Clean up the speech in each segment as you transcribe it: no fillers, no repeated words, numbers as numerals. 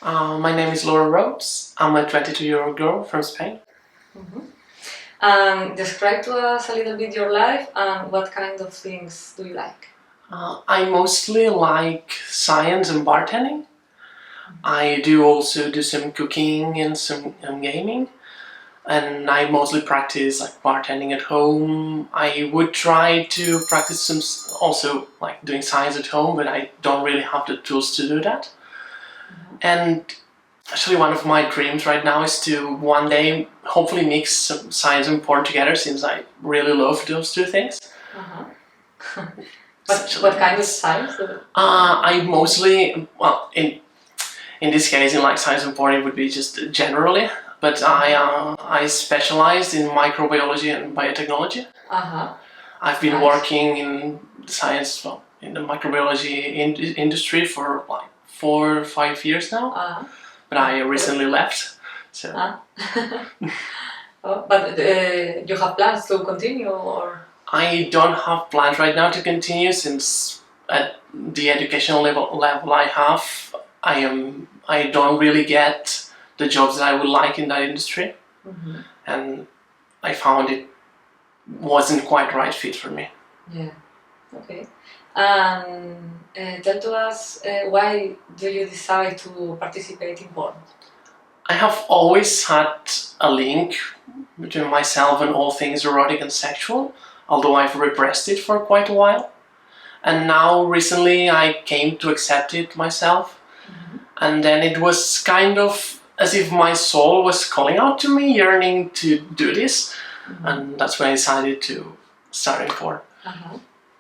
My name is Laura Rhodes. I'm a 22-year-old girl from Spain. Describe to us a little bit your life and what kind of things do you like? I mostly like science and bartending. I do also do some cooking and some gaming. And I mostly practice like bartending at home. I would try to practice some also like doing science at home, but I don't really have the tools to do that. And actually one of my dreams right now is to one day hopefully mix some science and porn together, since I really love those two things. What kind of science? I mostly, well, in this case, in like science and porn, it would be just generally. But I specialized in microbiology and biotechnology. I've been working in science, well, in the microbiology industry for like 4 or 5 years now. But I recently left. So. But you have plans to continue, or? I don't have plans right now to continue, since at the educational level I have, I don't really get the jobs that I would like in that industry, and I found it wasn't quite the right fit for me. Yeah. Okay. Tell to us why do you decide to participate in porn? I have always had a link between myself and all things erotic and sexual, although I've repressed it for quite a while. And now recently I came to accept it myself. And then it was kind of as if my soul was calling out to me, yearning to do this. And that's when I decided to start in porn.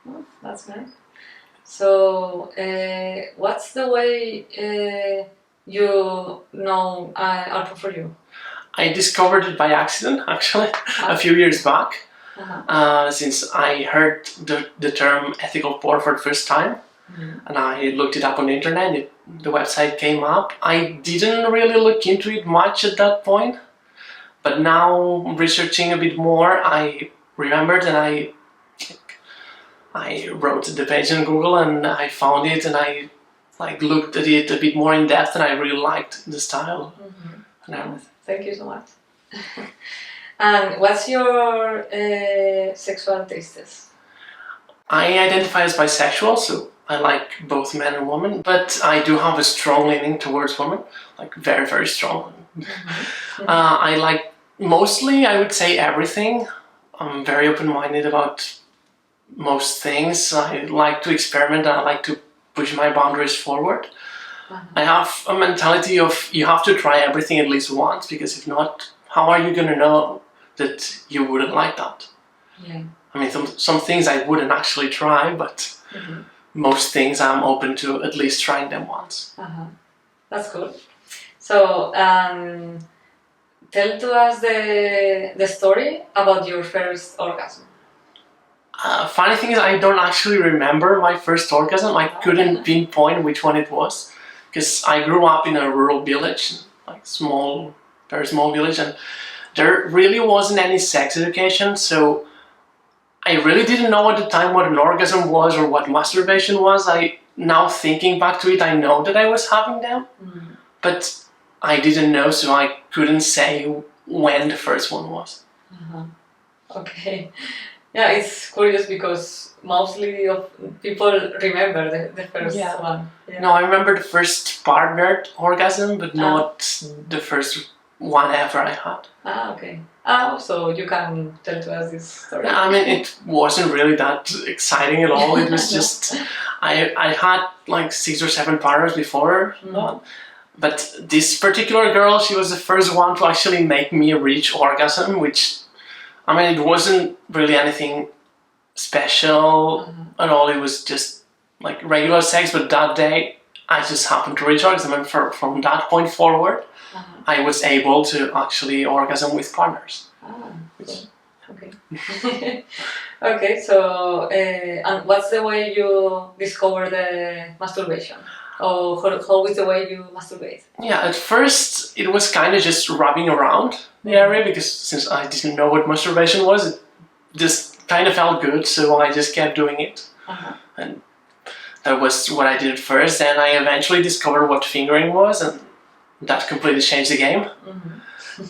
Well, that's nice. So, what's the way you know art for you? I discovered it by accident, actually, a few years back. Since I heard the term ethical porn for the first time, and I looked it up on the internet, the website came up. I didn't really look into it much at that point, but now researching a bit more, I remembered, and I wrote the page on Google and I found it, and I like looked at it a bit more in depth, and I really liked the style. Thank you so much. And what's your sexual tastes? I identify as bisexual, so I like both men and women, but I do have a strong leaning towards women, like very, very strong. I like mostly, I would say, everything. I'm very open-minded about most things. I like to experiment, and I like to push my boundaries forward. I have a mentality of you have to try everything at least once, because if not, how are you going to know that you wouldn't like that? Yeah. I mean, some things I wouldn't actually try, but most things I'm open to at least trying them once. That's good. So, tell to us the story about your first orgasm. Funny thing is, I don't actually remember my first orgasm. I couldn't pinpoint which one it was, because I grew up in a rural village, like small, very small village, and there really wasn't any sex education, so I really didn't know at the time what an orgasm was or what masturbation was. Now thinking back to it, I know that I was having them, but I didn't know, so I couldn't say when the first one was. Okay. Yeah, it's curious because mostly of people remember the first one. Yeah. No, I remember the first partnered orgasm, but not the first one ever I had. Okay. So you can tell to us this story. I mean, it wasn't really that exciting at all. It was just, I had like 6 or 7 partners before, but this particular girl, she was the first one to actually make me reach orgasm, which, I mean, it wasn't really anything special at all. It was just like regular sex, but that day I just happened to reach orgasm, and from that point forward, I was able to actually orgasm with partners. Okay. Okay, so and what's the way you discover the masturbation? Or how is the way you masturbate? Yeah, at first it was kind of just rubbing around the area, because since I didn't know what masturbation was, it just kind of felt good, so I just kept doing it. And that was what I did at first. Then I eventually discovered what fingering was, and that completely changed the game.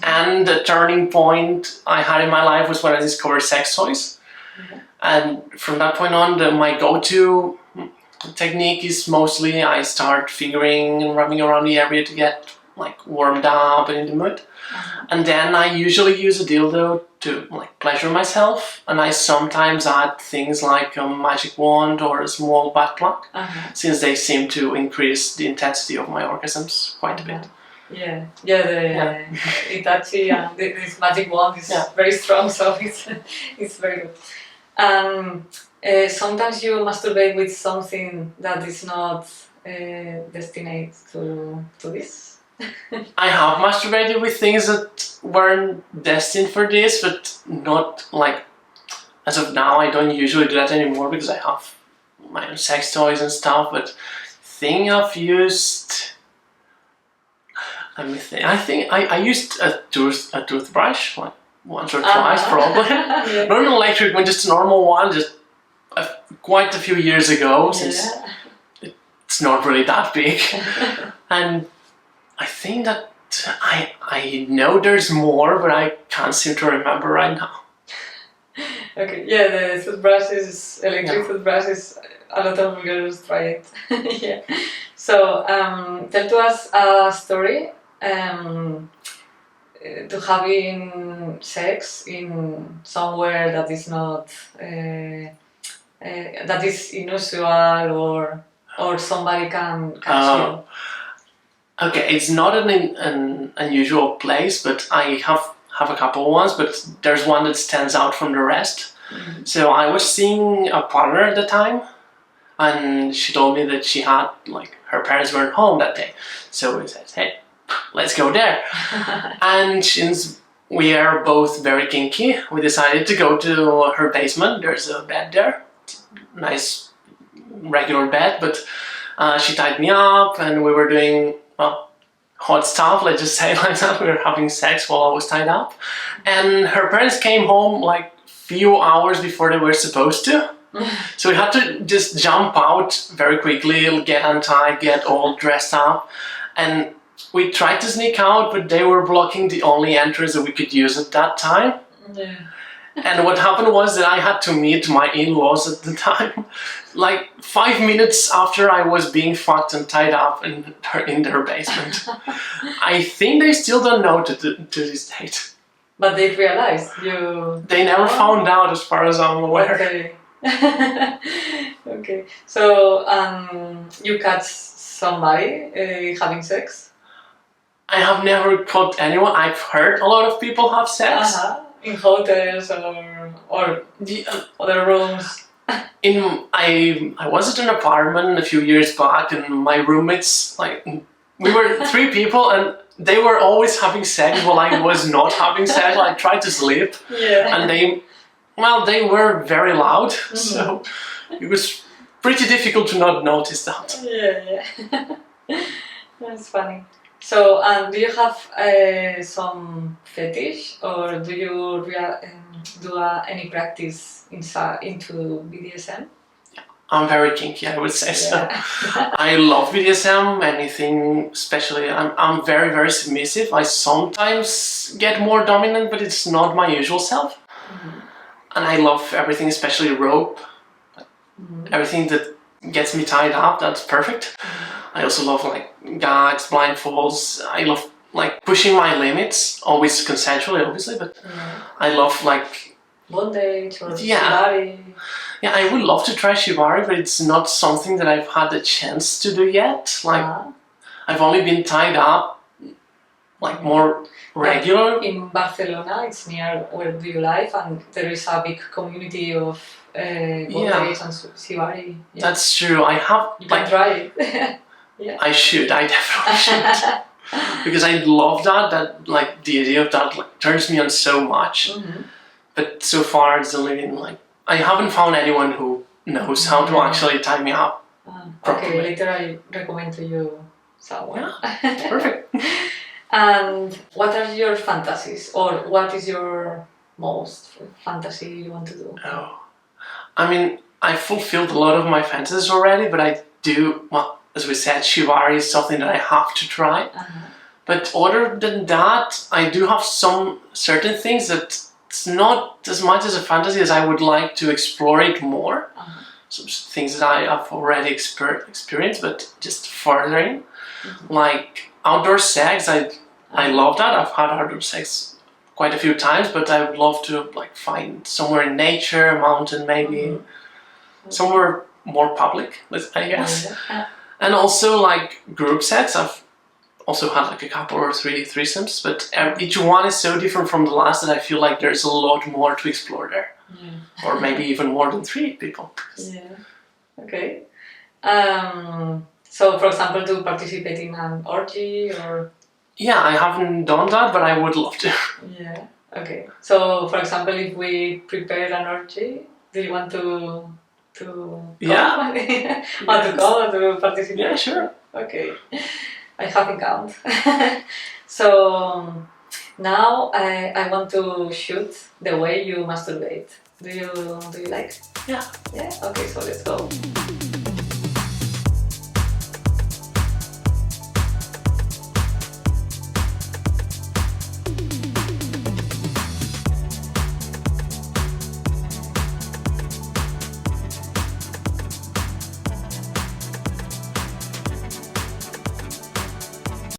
And the turning point I had in my life was when I discovered sex toys. And from that point on, my go-to technique is mostly I start fingering and rubbing around the area to get like warmed up and in the mood. And then I usually use a dildo to like pleasure myself, and I sometimes add things like a magic wand or a small butt plug, since they seem to increase the intensity of my orgasms quite a bit. The Itachi and this magic wand is very strong, so it's very good. Sometimes you masturbate with something that is not destined to this. I have masturbated with things that weren't destined for this, but not like, as of now I don't usually do that anymore because I have my own sex toys and stuff, but thing I've used, let me think, I think I used a toothbrush like once or twice probably. Not an electric one, just a normal one, just quite a few years ago, since it's not really that big. And I think that I know there's more, but I can't seem to remember right now. Okay, the toothbrushes, electric toothbrushes, a lot of girls try it. So, tell to us a story to having sex in somewhere that is not, that is unusual or somebody can catch you. Okay, it's not an unusual place, but I have a couple ones, but there's one that stands out from the rest. So I was seeing a partner at the time, and she told me that she had, like, her parents weren't home that day. So we said, hey, let's go there. And since we are both very kinky, we decided to go to her basement. There's a bed there, nice regular bed, but she tied me up and we were doing, well, hot stuff, let's just say it like that. We were having sex while I was tied up. And her parents came home like few hours before they were supposed to. So we had to just jump out very quickly, get untied, get all dressed up. And we tried to sneak out, but they were blocking the only entrance that we could use at that time. And what happened was that I had to meet my in-laws at the time, like 5 minutes after I was being fucked and tied up in their basement. I think they still don't know to this date. But they realized you... They never found out, as far as I'm aware. Okay. Okay. So, you catch somebody having sex? I have never caught anyone. I've heard a lot of people have sex. In hotels or other rooms. I was at an apartment a few years back, and my roommates, like, we were 3 people, and they were always having sex while I was not having sex. I tried to sleep, and they were very loud, so it was pretty difficult to not notice that. That's funny. So, do you have some fetish, or do you do any practice into BDSM? I'm very kinky, I would say so. I love BDSM, anything, especially, I'm very, very submissive. I sometimes get more dominant, but it's not my usual self. And I love everything, especially rope. Everything that gets me tied up, that's perfect. I also love like gags, blindfolds. I love like pushing my limits, always consensually, obviously, but I love like bondage or shibari. Yeah, I would love to try shibari, but it's not something that I've had the chance to do yet. Like I've only been tied up like more regular. In Barcelona, it's near where do you live, and there is a big community of bondage and shibari. That's true. I have. You can try it. I should. I definitely should. Because I love that like the idea of that like turns me on so much. But so far it's only been like I haven't found anyone who knows how to actually tie me up properly. Okay, later I recommend to you someone. Yeah, perfect. And what are your fantasies, or what is your most fantasy you want to do? I mean, I fulfilled a lot of my fantasies already, but I do, well, as we said, shibari is something that I have to try. But other than that, I do have some certain things that it's not as much as a fantasy as I would like to explore it more. Some things that I have already experienced, but just furthering. Like outdoor sex, I love that. I've had outdoor sex quite a few times, but I would love to like find somewhere in nature, a mountain maybe, somewhere more public, I guess. And also like group sex, I've also had like a couple or three threesomes, but each one is so different from the last that I feel like there's a lot more to explore there. Or maybe even more than 3 people. Yeah. Okay. So, for example, to participate in an orgy or... Yeah, I haven't done that, but I would love to. Yeah. Okay. So, for example, if we prepare an orgy, do you want to Yeah. want to go or to participate? Yeah, sure. Okay. I haven't count. So now I want to shoot the way you masturbate. Do you like? Yeah. Yeah. Okay. So let's go.